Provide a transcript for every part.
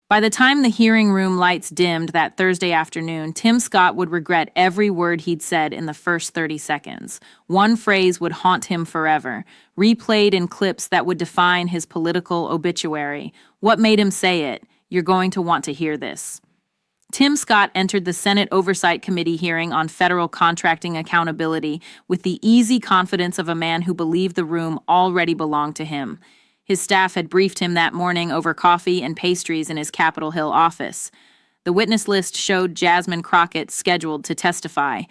By the time the hearing room lights dimmed that Thursday afternoon, Tim Scott would regret every word he'd said in the first 30 seconds. One phrase would haunt him forever, replayed in clips that would define his political obituary. What made him say it? You're going to want to hear this. Tim Scott entered the Senate Oversight Committee hearing on federal contracting accountability with the easy confidence of a man who believed the room already belonged to him. His staff had briefed him that morning over coffee and pastries in his Capitol Hill office. The witness list showed Jasmine Crockett scheduled to testify.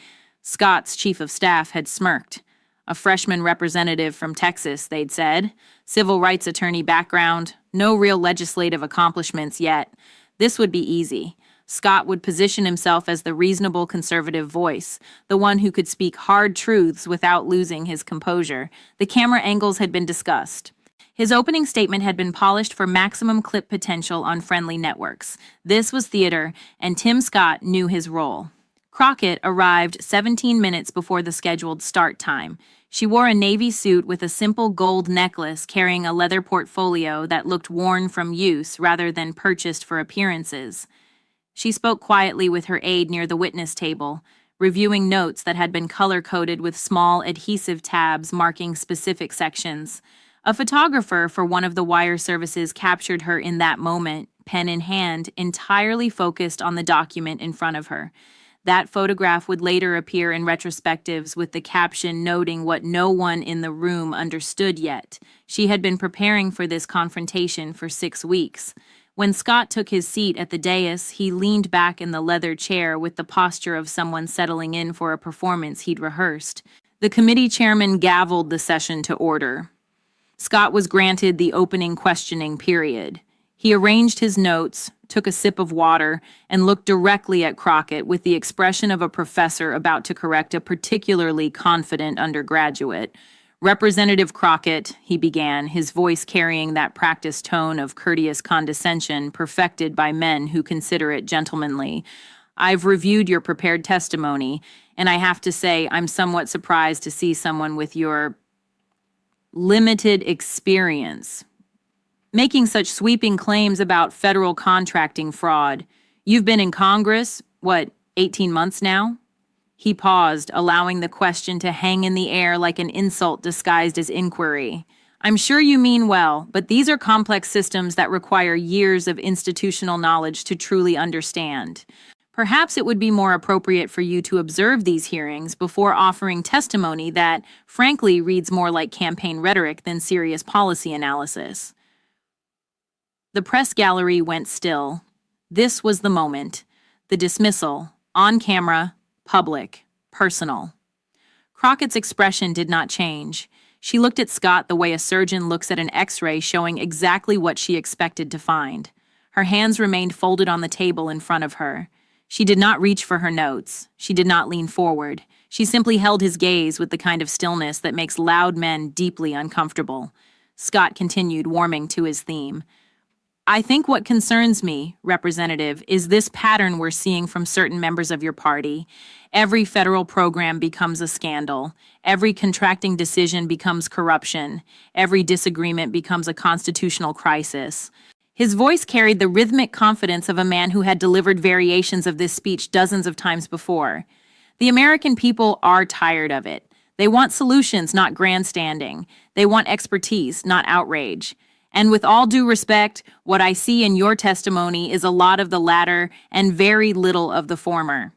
Scott's chief of staff had smirked. A freshman representative from Texas, they'd said. Civil rights attorney background. No real legislative accomplishments yet. This would be easy. Scott would position himself as the reasonable conservative voice, the one who could speak hard truths without losing his composure. The camera angles had been discussed. His opening statement had been polished for maximum clip potential on friendly networks. This was theater, and Tim Scott knew his role. Crockett arrived 17 minutes before the scheduled start time. She wore a navy suit with a simple gold necklace carrying a leather portfolio that looked worn from use rather than purchased for appearances. She spoke quietly with her aide near the witness table, reviewing notes that had been color-coded with small adhesive tabs marking specific sections. A photographer for one of the wire services captured her in that moment, pen in hand, entirely focused on the document in front of her. That photograph would later appear in retrospectives with the caption noting what no one in the room understood yet. She had been preparing for this confrontation for 6 weeks. When Scott took his seat at the dais, he leaned back in the leather chair with the posture of someone settling in for a performance he'd rehearsed. The committee chairman gavelled the session to order. Scott was granted the opening questioning period. He arranged his notes, took a sip of water, and looked directly at Crockett with the expression of a professor about to correct a particularly confident undergraduate. "Representative Crockett," he began, his voice carrying that practiced tone of courteous condescension perfected by men who consider it gentlemanly. "I've reviewed your prepared testimony, and I have to say I'm somewhat surprised to see someone with your limited experience making such sweeping claims about federal contracting fraud. You've been in Congress, 18 months now?" He paused, allowing the question to hang in the air like an insult disguised as inquiry. "I'm sure you mean well, but these are complex systems that require years of institutional knowledge to truly understand. Perhaps it would be more appropriate for you to observe these hearings before offering testimony that, frankly, reads more like campaign rhetoric than serious policy analysis." The press gallery went still. This was the moment. The dismissal, on camera, public, personal. Crockett's expression did not change. She looked at Scott the way a surgeon looks at an X-ray showing exactly what she expected to find. Her hands remained folded on the table in front of her. She did not reach for her notes. She did not lean forward. She simply held his gaze with the kind of stillness that makes loud men deeply uncomfortable. Scott continued, warming to his theme. "I think what concerns me, Representative, is this pattern we're seeing from certain members of your party. Every federal program becomes a scandal. Every contracting decision becomes corruption. Every disagreement becomes a constitutional crisis." His voice carried the rhythmic confidence of a man who had delivered variations of this speech dozens of times before. The American people are tired of it. They want solutions, not grandstanding. They want expertise, not outrage. And with all due respect, what I see in your testimony is a lot of the latter and very little of the former.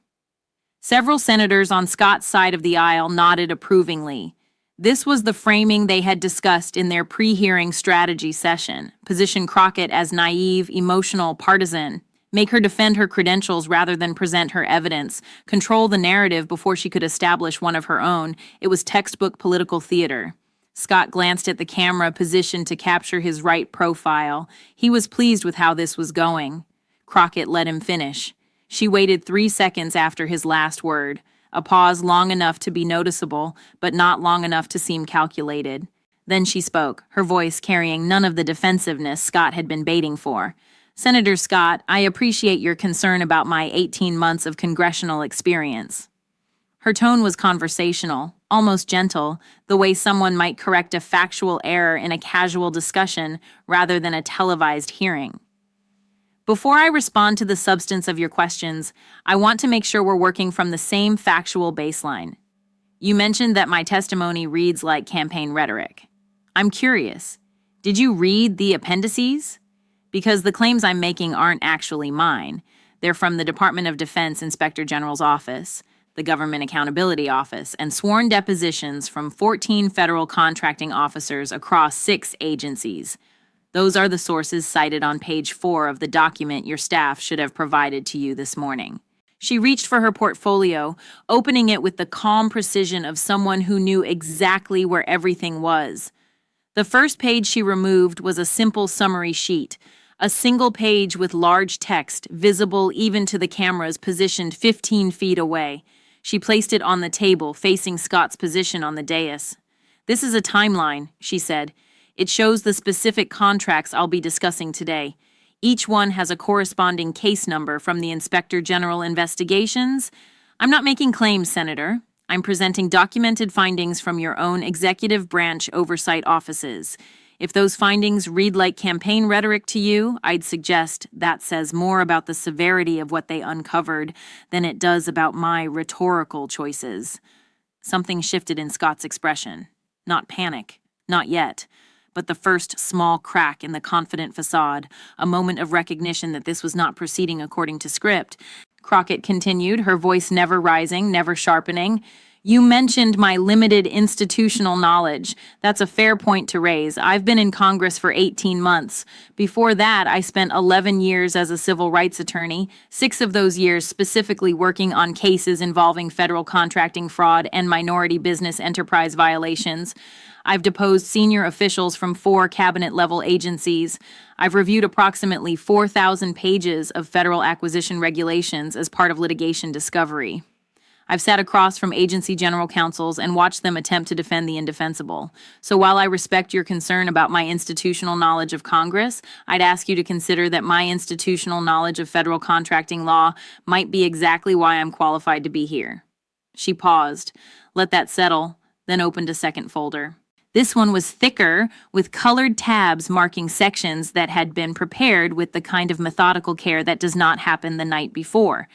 Several senators on Scott's side of the aisle nodded approvingly. This was the framing they had discussed in their pre-hearing strategy session. Position Crockett as naive, emotional, partisan. Make her defend her credentials rather than present her evidence. Control the narrative before she could establish one of her own. It was textbook political theater. Scott glanced at the camera positioned to capture his right profile. He was pleased with how this was going. Crockett let him finish. She waited 3 seconds after his last word. A pause long enough to be noticeable, but not long enough to seem calculated. Then she spoke, her voice carrying none of the defensiveness Scott had been baiting for. "Senator Scott, I appreciate your concern about my 18 months of congressional experience." Her tone was conversational, almost gentle, the way someone might correct a factual error in a casual discussion rather than a televised hearing. Before I respond to the substance of your questions, I want to make sure we're working from the same factual baseline. You mentioned that my testimony reads like campaign rhetoric. I'm curious, did you read the appendices? Because the claims I'm making aren't actually mine. They're from the Department of Defense Inspector General's office, the Government Accountability Office, and sworn depositions from 14 federal contracting officers across 6 agencies. Those are the sources cited on page 4 of the document your staff should have provided to you this morning. She reached for her portfolio, opening it with the calm precision of someone who knew exactly where everything was. The first page she removed was a simple summary sheet, a single page with large text, visible even to the cameras positioned 15 feet away. She placed it on the table, facing Scott's position on the dais. "This is a timeline," she said. "It shows the specific contracts I'll be discussing today. Each one has a corresponding case number from the Inspector General investigations. I'm not making claims, Senator. I'm presenting documented findings from your own executive branch oversight offices. If those findings read like campaign rhetoric to you, I'd suggest that says more about the severity of what they uncovered than it does about my rhetorical choices." Something shifted in Scott's expression. Not panic. Not yet. But the first small crack in the confident facade, a moment of recognition that this was not proceeding according to script. Crockett continued, her voice never rising, never sharpening. "You mentioned my limited institutional knowledge. That's a fair point to raise. I've been in Congress for 18 months. Before that, I spent 11 years as a civil rights attorney, 6 of those years specifically working on cases involving federal contracting fraud and minority business enterprise violations. I've deposed senior officials from 4 cabinet-level agencies. I've reviewed approximately 4,000 pages of federal acquisition regulations as part of litigation discovery. I've sat across from agency general counsels and watched them attempt to defend the indefensible. So while I respect your concern about my institutional knowledge of Congress, I'd ask you to consider that my institutional knowledge of federal contracting law might be exactly why I'm qualified to be here." She paused, let that settle, then opened a second folder. This one was thicker, with colored tabs marking sections that had been prepared with the kind of methodical care that does not happen the night before.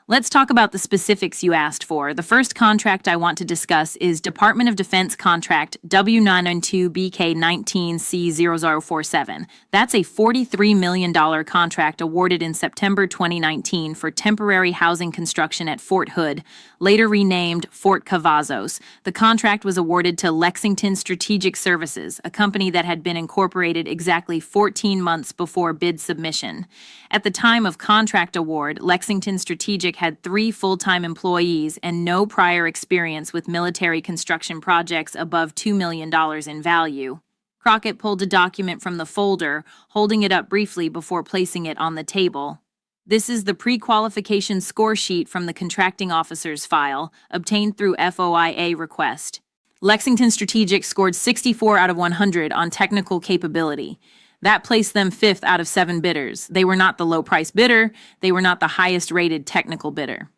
Let's talk about the specifics you asked for. The first contract I want to discuss is Department of Defense Contract W992BK19C0047. That's a $43 million contract awarded in September 2019 for temporary housing construction at Fort Hood, later renamed Fort Cavazos. The contract was awarded to Lexington Strategic Services, a company that had been incorporated exactly 14 months before bid submission. At the time of contract award, Lexington Strategic had 3 full-time employees and no prior experience with military construction projects above $2 million in value. Crockett pulled a document from the folder, holding it up briefly before placing it on the table. "This is the pre-qualification score sheet from the contracting officer's file, obtained through FOIA request. Lexington Strategic scored 64 out of 100 on technical capability. That placed them 5th out of 7 bidders. They were not the low-price bidder. They were not the highest-rated technical bidder.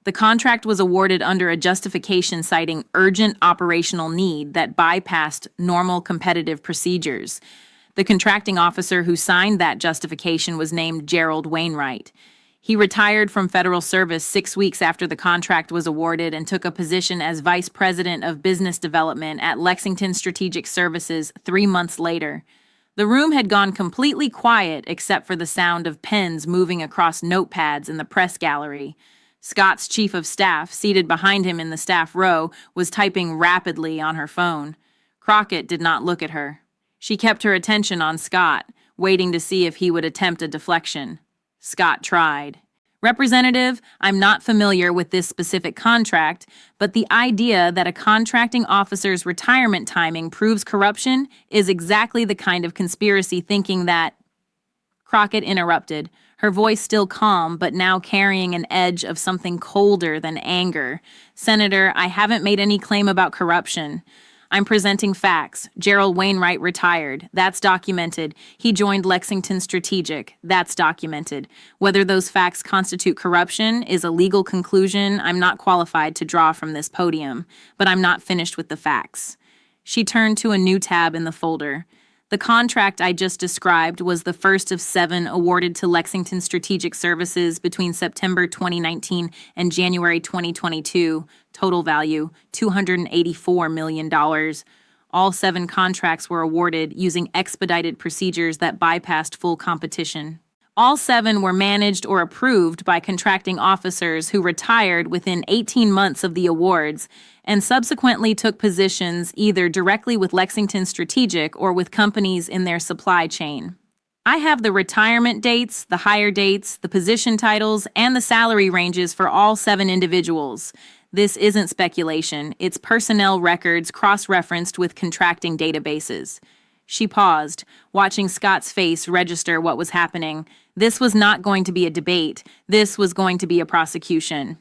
The contract was awarded under a justification citing urgent operational need that bypassed normal competitive procedures. The contracting officer who signed that justification was named Gerald Wainwright. He retired from federal service 6 weeks after the contract was awarded and took a position as Vice President of Business Development at Lexington Strategic Services 3 months later. The room had gone completely quiet except for the sound of pens moving across notepads in the press gallery. Scott's chief of staff, seated behind him in the staff row, was typing rapidly on her phone. Crockett did not look at her. She kept her attention on Scott, waiting to see if he would attempt a deflection. Scott tried. "Representative, I'm not familiar with this specific contract, but the idea that a contracting officer's retirement timing proves corruption is exactly the kind of conspiracy thinking that—" Crockett interrupted, her voice still calm, but now carrying an edge of something colder than anger. "Senator, I haven't made any claim about corruption. I'm presenting facts. Gerald Wainwright retired. That's documented. He joined Lexington Strategic. That's documented. Whether those facts constitute corruption is a legal conclusion I'm not qualified to draw from this podium, but I'm not finished with the facts." She turned to a new tab in the folder. The contract I just described was the first of 7 awarded to Lexington Strategic Services between September 2019 and January 2022. Total value, $284 million. All 7 contracts were awarded using expedited procedures that bypassed full competition. All 7 were managed or approved by contracting officers who retired within 18 months of the awards and subsequently took positions either directly with Lexington Strategic or with companies in their supply chain. I have the retirement dates, the hire dates, the position titles, and the salary ranges for all 7 individuals. This isn't speculation, it's personnel records cross-referenced with contracting databases. She paused, watching Scott's face register what was happening. This was not going to be a debate. This was going to be a prosecution.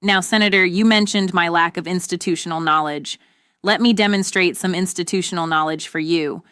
Now, Senator, you mentioned my lack of institutional knowledge. Let me demonstrate some institutional knowledge for you.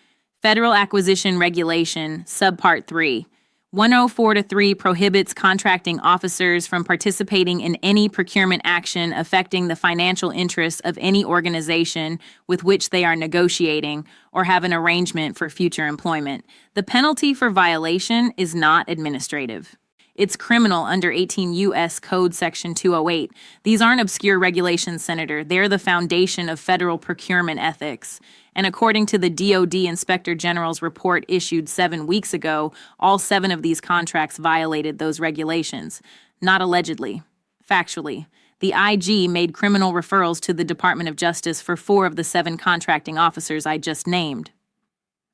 Federal Acquisition Regulation, Subpart 3. 104-3 prohibits contracting officers from participating in any procurement action affecting the financial interests of any organization with which they are negotiating or have an arrangement for future employment. The penalty for violation is not administrative. It's criminal under 18 U.S. Code Section 208. These aren't obscure regulations, Senator. They're the foundation of federal procurement ethics. And according to the DoD Inspector General's report issued 7 weeks ago, all 7 of these contracts violated those regulations. Not allegedly. Factually. The IG made criminal referrals to the Department of Justice for 4 of the 7 contracting officers I just named.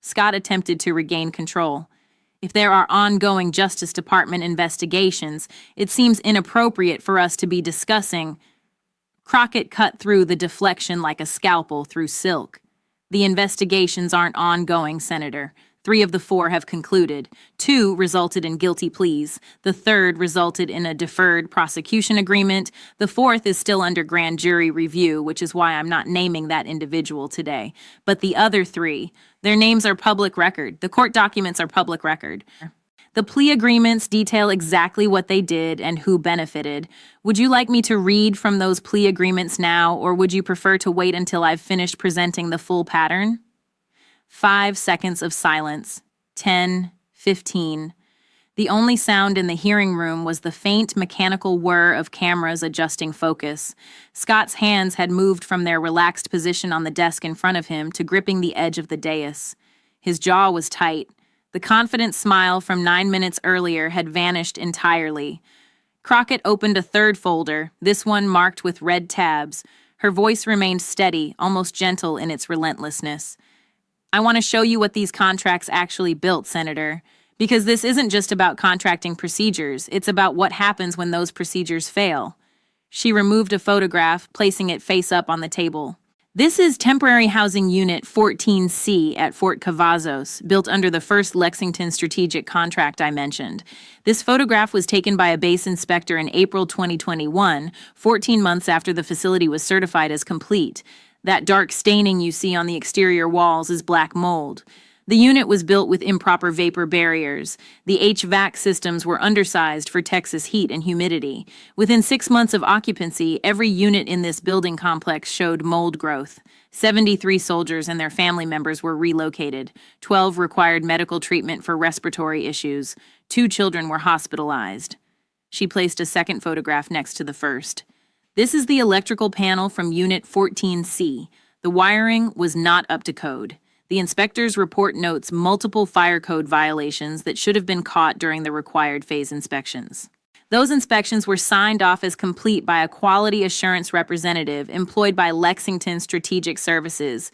Scott attempted to regain control. If there are ongoing Justice Department investigations, it seems inappropriate for us to be discussing. Crockett cut through the deflection like a scalpel through silk. The investigations aren't ongoing, Senator. 3 of the 4 have concluded. 2 resulted in guilty pleas. The 3rd resulted in a deferred prosecution agreement. The 4th is still under grand jury review, which is why I'm not naming that individual today. But the other 3, their names are public record. The court documents are public record. The plea agreements detail exactly what they did and who benefited. Would you like me to read from those plea agreements now, or would you prefer to wait until I've finished presenting the full pattern? 5 seconds of silence. 10, 15. The only sound in the hearing room was the faint mechanical whir of cameras adjusting focus. Scott's hands had moved from their relaxed position on the desk in front of him to gripping the edge of the dais. His jaw was tight. The confident smile from 9 minutes earlier had vanished entirely. Crockett opened a 3rd folder, this one marked with red tabs. Her voice remained steady, almost gentle in its relentlessness. I want to show you what these contracts actually built, Senator. Because this isn't just about contracting procedures, it's about what happens when those procedures fail. She removed a photograph, placing it face up on the table. This is Temporary Housing Unit 14C at Fort Cavazos, built under the first Lexington strategic contract I mentioned. This photograph was taken by a base inspector in April 2021, 14 months after the facility was certified as complete. That dark staining you see on the exterior walls is black mold. The unit was built with improper vapor barriers. The HVAC systems were undersized for Texas heat and humidity. Within 6 months of occupancy, every unit in this building complex showed mold growth. 73 soldiers and their family members were relocated. 12 required medical treatment for respiratory issues. 2 children were hospitalized. She placed a 2nd photograph next to the first. This is the electrical panel from Unit 14C. The wiring was not up to code. The inspector's report notes multiple fire code violations that should have been caught during the required phase inspections. Those inspections were signed off as complete by a quality assurance representative employed by Lexington Strategic Services.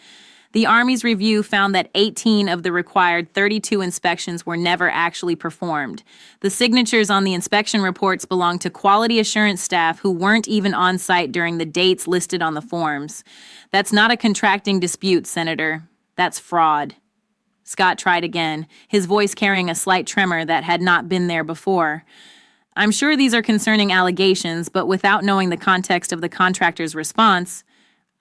The Army's review found that 18 of the required 32 inspections were never actually performed. The signatures on the inspection reports belong to quality assurance staff who weren't even on site during the dates listed on the forms. That's not a contracting dispute, Senator. That's fraud. Scott tried again, his voice carrying a slight tremor that had not been there before. I'm sure these are concerning allegations, but without knowing the context of the contractor's response,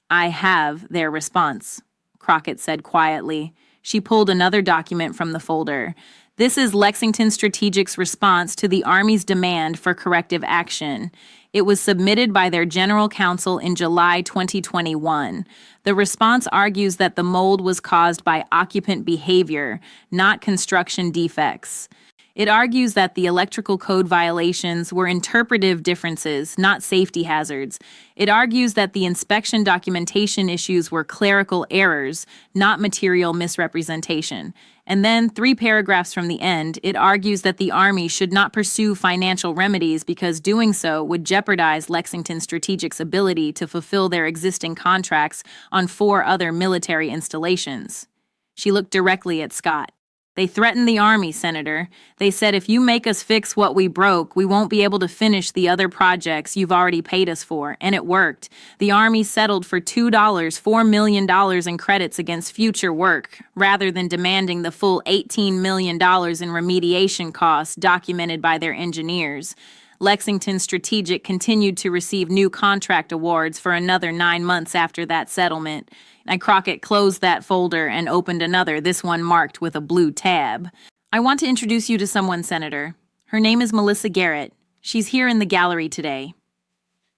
I have their response, Crockett said quietly. She pulled another document from the folder. This is Lexington Strategic's response to the Army's demand for corrective action. It was submitted by their General Counsel in July 2021. The response argues that the mold was caused by occupant behavior, not construction defects. It argues that the electrical code violations were interpretive differences, not safety hazards. It argues that the inspection documentation issues were clerical errors, not material misrepresentation. And then, 3 paragraphs from the end, it argues that the Army should not pursue financial remedies because doing so would jeopardize Lexington Strategic's ability to fulfill their existing contracts on 4 other military installations. She looked directly at Scott. They threatened the Army, Senator. They said if you make us fix what we broke, we won't be able to finish the other projects you've already paid us for, and it worked. The Army settled for $4 million in credits against future work, rather than demanding the full $18 million in remediation costs documented by their engineers. Lexington Strategic continued to receive new contract awards for another 9 months after that settlement. And Crockett closed that folder and opened another, this one marked with a blue tab. I want to introduce you to someone, Senator. Her name is Melissa Garrett. She's here in the gallery today.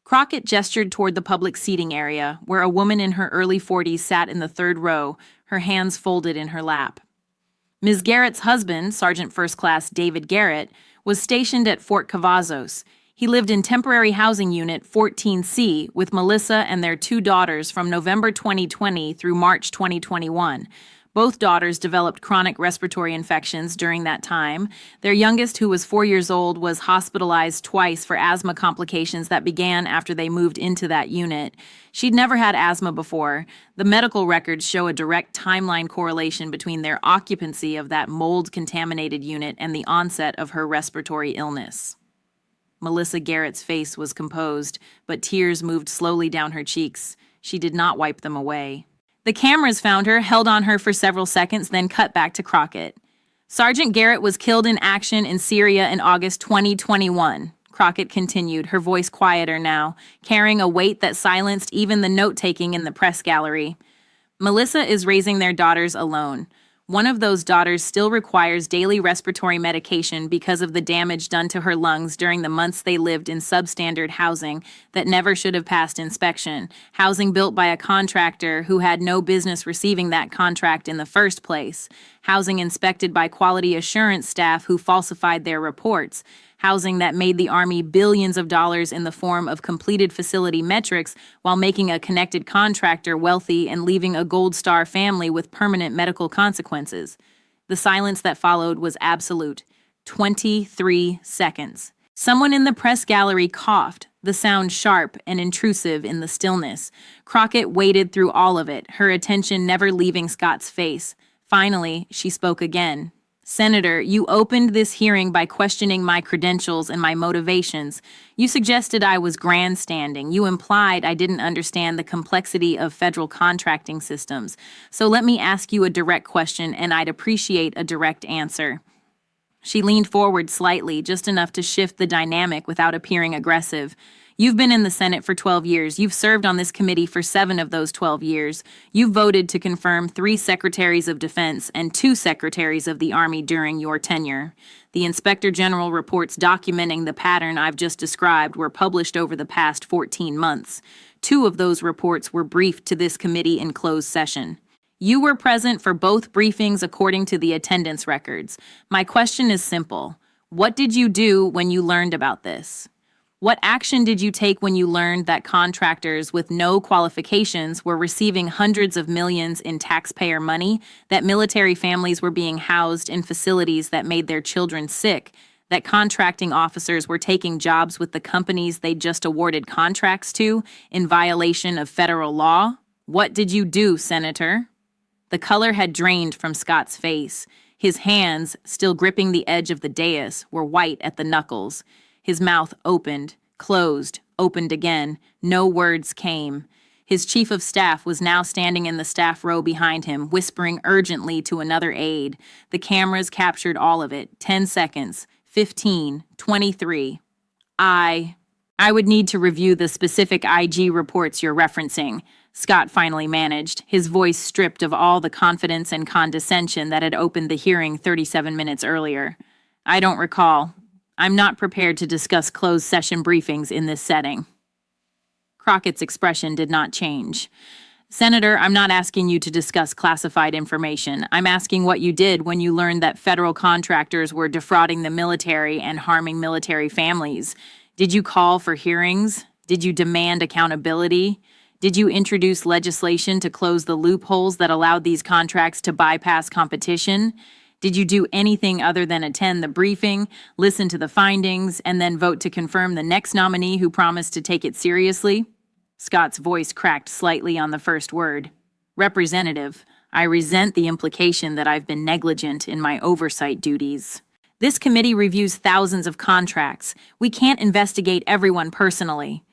Crockett gestured toward the public seating area, where a woman in her early 40s sat in the 3rd row, her hands folded in her lap. Ms. Garrett's husband, Sergeant First Class David Garrett, was stationed at Fort Cavazos. He lived in Temporary Housing Unit 14C with Melissa and their 2 daughters from November 2020 through March 2021. Both daughters developed chronic respiratory infections during that time. Their youngest, who was 4 years old, was hospitalized twice for asthma complications that began after they moved into that unit. She'd never had asthma before. The medical records show a direct timeline correlation between their occupancy of that mold-contaminated unit and the onset of her respiratory illness. Melissa Garrett's face was composed, but tears moved slowly down her cheeks. She did not wipe them away. The cameras found her, held on her for several seconds, then cut back to Crockett. Sergeant Garrett was killed in action in Syria in August 2021. Crockett continued, her voice quieter now, carrying a weight that silenced even the note-taking in the press gallery. Melissa is raising their daughters alone. One of those daughters still requires daily respiratory medication because of the damage done to her lungs during the months they lived in substandard housing that never should have passed inspection, housing built by a contractor who had no business receiving that contract in the first place, housing inspected by quality assurance staff who falsified their reports, housing that made the Army billions of dollars in the form of completed facility metrics while making a connected contractor wealthy and leaving a Gold Star family with permanent medical consequences. The silence that followed was absolute. 23 seconds. Someone in the press gallery coughed, the sound sharp and intrusive in the stillness. Crockett waited through all of it, her attention never leaving Scott's face. Finally, she spoke again. Senator, you opened this hearing by questioning my credentials and my motivations. You suggested I was grandstanding. You implied I didn't understand the complexity of federal contracting systems. So let me ask you a direct question, and I'd appreciate a direct answer. She leaned forward slightly, just enough to shift the dynamic without appearing aggressive. You've been in the Senate for 12 years. You've served on this committee for 7 of those 12 years. You voted to confirm 3 secretaries of defense and 2 secretaries of the Army during your tenure. The Inspector General reports documenting the pattern I've just described were published over the past 14 months. 2 of those reports were briefed to this committee in closed session. You were present for both briefings according to the attendance records. My question is simple. What did you do when you learned about this? What action did you take when you learned that contractors with no qualifications were receiving hundreds of millions in taxpayer money, that military families were being housed in facilities that made their children sick, that contracting officers were taking jobs with the companies they just awarded contracts to in violation of federal law? What did you do, Senator? The color had drained from Scott's face. His hands, still gripping the edge of the dais, were white at the knuckles. His mouth opened, closed, opened again. No words came. His chief of staff was now standing in the staff row behind him, whispering urgently to another aide. The cameras captured all of it. 10 seconds. 15. 23. I would need to review the specific IG reports you're referencing. Scott finally managed, his voice stripped of all the confidence and condescension that had opened the hearing 37 minutes earlier. I don't recall. I'm not prepared to discuss closed session briefings in this setting. Crockett's expression did not change. Senator, I'm not asking you to discuss classified information. I'm asking what you did when you learned that federal contractors were defrauding the military and harming military families. Did you call for hearings? Did you demand accountability? Did you introduce legislation to close the loopholes that allowed these contracts to bypass competition? Did you do anything other than attend the briefing, listen to the findings, and then vote to confirm the next nominee who promised to take it seriously? Scott's voice cracked slightly on the first word. Representative, I resent the implication that I've been negligent in my oversight duties. This committee reviews thousands of contracts. We can't investigate everyone personally.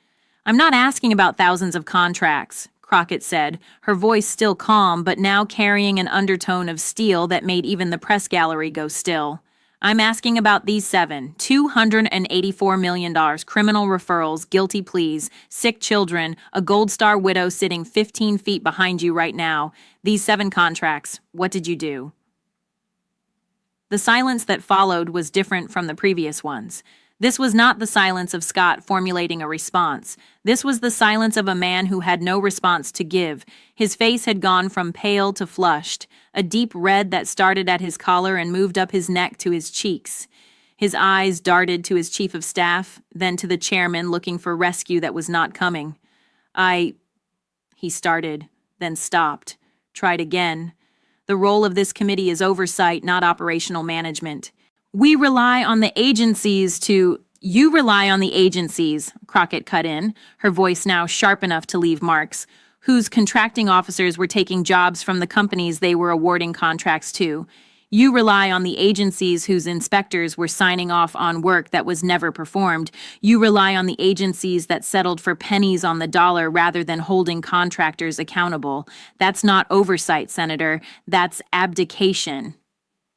I'm not asking about thousands of contracts, Crockett said, her voice still calm but now carrying an undertone of steel that made even the press gallery go still. I'm asking about these seven, $284 million, criminal referrals, guilty pleas, sick children, a Gold Star widow sitting 15 feet behind you right now. These 7 contracts, what did you do? The silence that followed was different from the previous ones. This was not the silence of Scott formulating a response. This was the silence of a man who had no response to give. His face had gone from pale to flushed, a deep red that started at his collar and moved up his neck to his cheeks. His eyes darted to his chief of staff, then to the chairman looking for rescue that was not coming. He started, then stopped, tried again. The role of this committee is oversight, not operational management. You rely on the agencies, Crockett cut in, her voice now sharp enough to leave marks, whose contracting officers were taking jobs from the companies they were awarding contracts to. You rely on the agencies whose inspectors were signing off on work that was never performed. You rely on the agencies that settled for pennies on the dollar rather than holding contractors accountable. That's not oversight, Senator. That's abdication.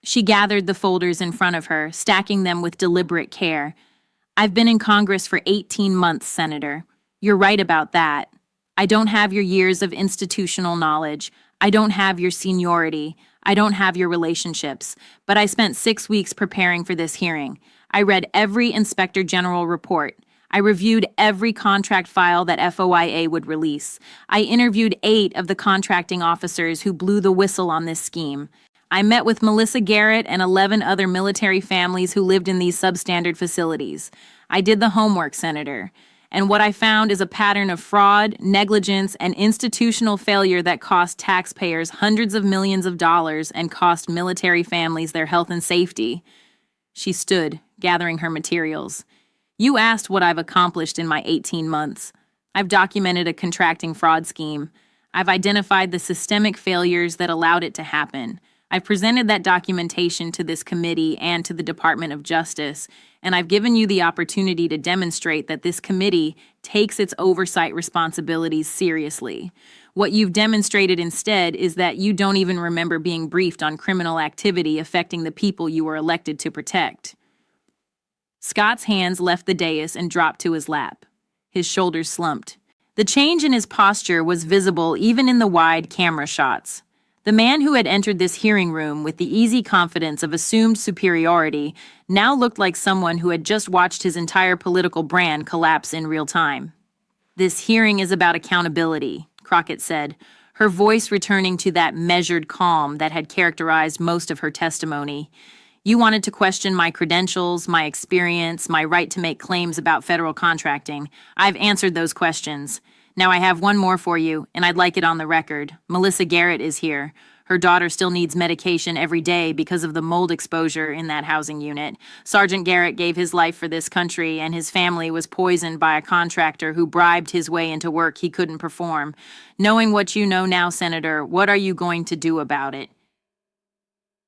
She gathered the folders in front of her, stacking them with deliberate care. I've been in Congress for 18 months, Senator. You're right about that. I don't have your years of institutional knowledge. I don't have your seniority. I don't have your relationships. But I spent 6 weeks preparing for this hearing. I read every Inspector General report. I reviewed every contract file that FOIA would release. I interviewed 8 of the contracting officers who blew the whistle on this scheme. I met with Melissa Garrett and 11 other military families who lived in these substandard facilities. I did the homework, Senator. And what I found is a pattern of fraud, negligence, and institutional failure that cost taxpayers hundreds of millions of dollars and cost military families their health and safety. She stood, gathering her materials. You asked what I've accomplished in my 18 months. I've documented a contracting fraud scheme. I've identified the systemic failures that allowed it to happen. I've presented that documentation to this committee and to the Department of Justice, and I've given you the opportunity to demonstrate that this committee takes its oversight responsibilities seriously. What you've demonstrated instead is that you don't even remember being briefed on criminal activity affecting the people you were elected to protect. Scott's hands left the dais and dropped to his lap. His shoulders slumped. The change in his posture was visible even in the wide camera shots. The man who had entered this hearing room with the easy confidence of assumed superiority now looked like someone who had just watched his entire political brand collapse in real time. This hearing is about accountability, Crockett said, her voice returning to that measured calm that had characterized most of her testimony. You wanted to question my credentials, my experience, my right to make claims about federal contracting. I've answered those questions. Now I have one more for you, and I'd like it on the record. Melissa Garrett is here. Her daughter still needs medication every day because of the mold exposure in that housing unit. Sergeant Garrett gave his life for this country, and his family was poisoned by a contractor who bribed his way into work he couldn't perform. Knowing what you know now, Senator, what are you going to do about it?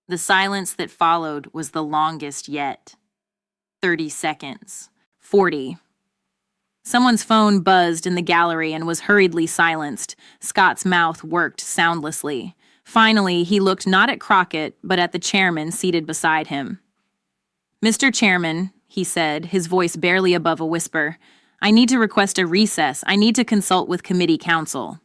The silence that followed was the longest yet. 30 seconds. 40. Someone's phone buzzed in the gallery and was hurriedly silenced. Scott's mouth worked soundlessly. Finally, he looked not at Crockett, but at the chairman seated beside him. Mr. Chairman, he said, his voice barely above a whisper, I need to request a recess. I need to consult with committee counsel.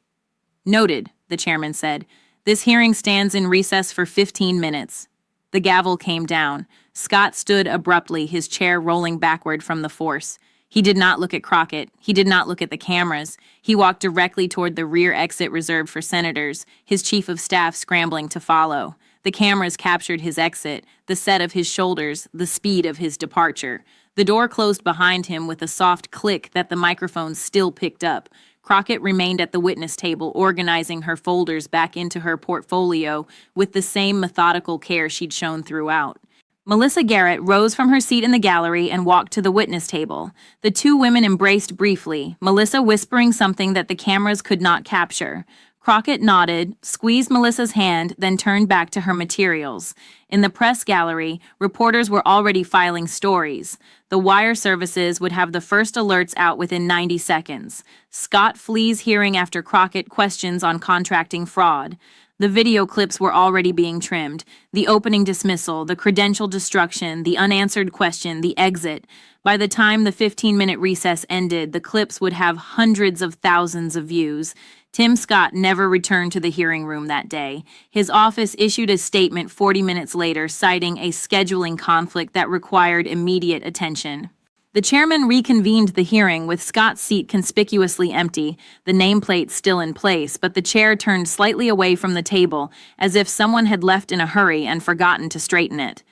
Noted, the chairman said. This hearing stands in recess for 15 minutes. The gavel came down. Scott stood abruptly, his chair rolling backward from the force. He did not look at Crockett. He did not look at the cameras. He walked directly toward the rear exit reserved for senators, his chief of staff scrambling to follow. The cameras captured his exit, the set of his shoulders, the speed of his departure. The door closed behind him with a soft click that the microphone still picked up. Crockett remained at the witness table, organizing her folders back into her portfolio with the same methodical care she'd shown throughout. Melissa Garrett rose from her seat in the gallery and walked to the witness table. The two women embraced briefly, Melissa whispering something that the cameras could not capture. Crockett nodded, squeezed Melissa's hand, then turned back to her materials. In the press gallery, reporters were already filing stories. The wire services would have the first alerts out within 90 seconds. Scott flees hearing after Crockett questions on contracting fraud. The video clips were already being trimmed. The opening dismissal, the credential destruction, the unanswered question, the exit. By the time the 15-minute recess ended, the clips would have hundreds of thousands of views. Tim Scott never returned to the hearing room that day. His office issued a statement 40 minutes later, citing a scheduling conflict that required immediate attention. The chairman reconvened the hearing with Scott's seat conspicuously empty, the nameplate still in place, but the chair turned slightly away from the table, as if someone had left in a hurry and forgotten to straighten it.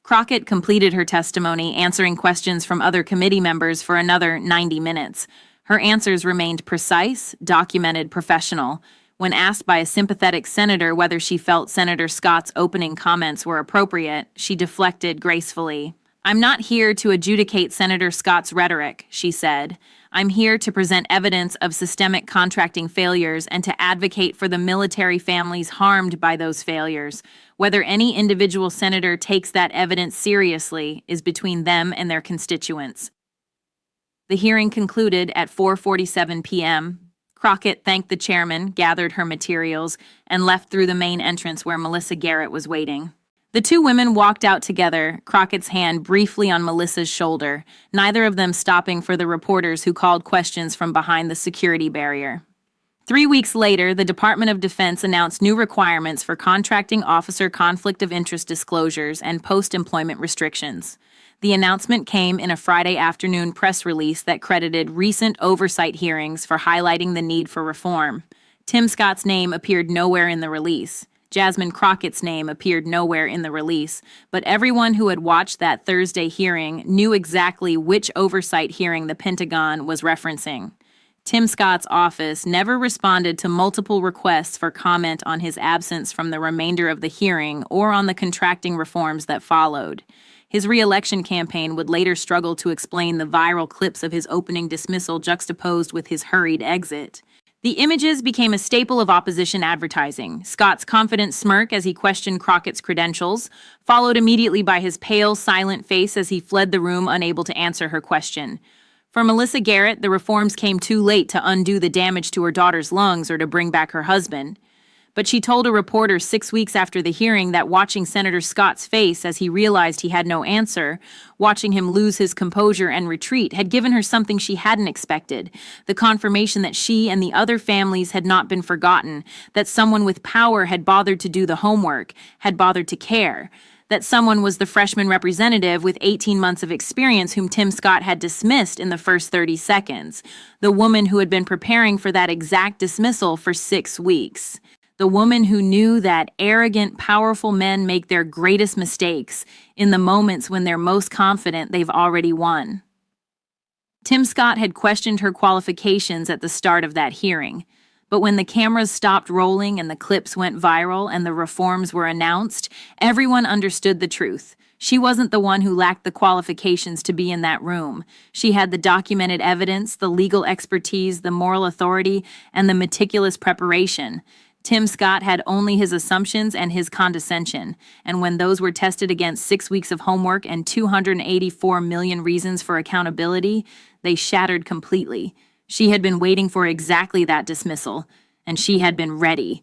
Crockett completed her testimony, answering questions from other committee members for another 90 minutes. Her answers remained precise, documented, professional. When asked by a sympathetic senator whether she felt Senator Scott's opening comments were appropriate, she deflected gracefully. "I'm not here to adjudicate Senator Scott's rhetoric," she said. "I'm here to present evidence of systemic contracting failures and to advocate for the military families harmed by those failures. Whether any individual senator takes that evidence seriously is between them and their constituents." The hearing concluded at 4:47 p.m. Crockett thanked the chairman, gathered her materials, and left through the main entrance where Melissa Garrett was waiting. The two women walked out together, Crockett's hand briefly on Melissa's shoulder, neither of them stopping for the reporters who called questions from behind the security barrier. 3 weeks later, the Department of Defense announced new requirements for contracting officer conflict of interest disclosures and post-employment restrictions. The announcement came in a Friday afternoon press release that credited recent oversight hearings for highlighting the need for reform. Tim Scott's name appeared nowhere in the release. Jasmine Crockett's name appeared nowhere in the release, but everyone who had watched that Thursday hearing knew exactly which oversight hearing the Pentagon was referencing. Tim Scott's office never responded to multiple requests for comment on his absence from the remainder of the hearing or on the contracting reforms that followed. His re-election campaign would later struggle to explain the viral clips of his opening dismissal juxtaposed with his hurried exit. The images became a staple of opposition advertising. Scott's confident smirk as he questioned Crockett's credentials, followed immediately by his pale, silent face as he fled the room unable to answer her question. For Melissa Garrett, the reforms came too late to undo the damage to her daughter's lungs or to bring back her husband. But she told a reporter 6 weeks after the hearing that watching Senator Scott's face as he realized he had no answer, watching him lose his composure and retreat, had given her something she hadn't expected, the confirmation that she and the other families had not been forgotten, that someone with power had bothered to do the homework, had bothered to care, that someone was the freshman representative with 18 months of experience whom Tim Scott had dismissed in the first 30 seconds, the woman who had been preparing for that exact dismissal for 6 weeks. The woman who knew that arrogant, powerful men make their greatest mistakes in the moments when they're most confident they've already won. Tim Scott had questioned her qualifications at the start of that hearing, but when the cameras stopped rolling and the clips went viral and the reforms were announced, everyone understood the truth. She wasn't the one who lacked the qualifications to be in that room. She had the documented evidence, the legal expertise, the moral authority, and the meticulous preparation. Tim Scott had only his assumptions and his condescension, and when those were tested against 6 weeks of homework and 284 million reasons for accountability, they shattered completely. She had been waiting for exactly that dismissal, and she had been ready.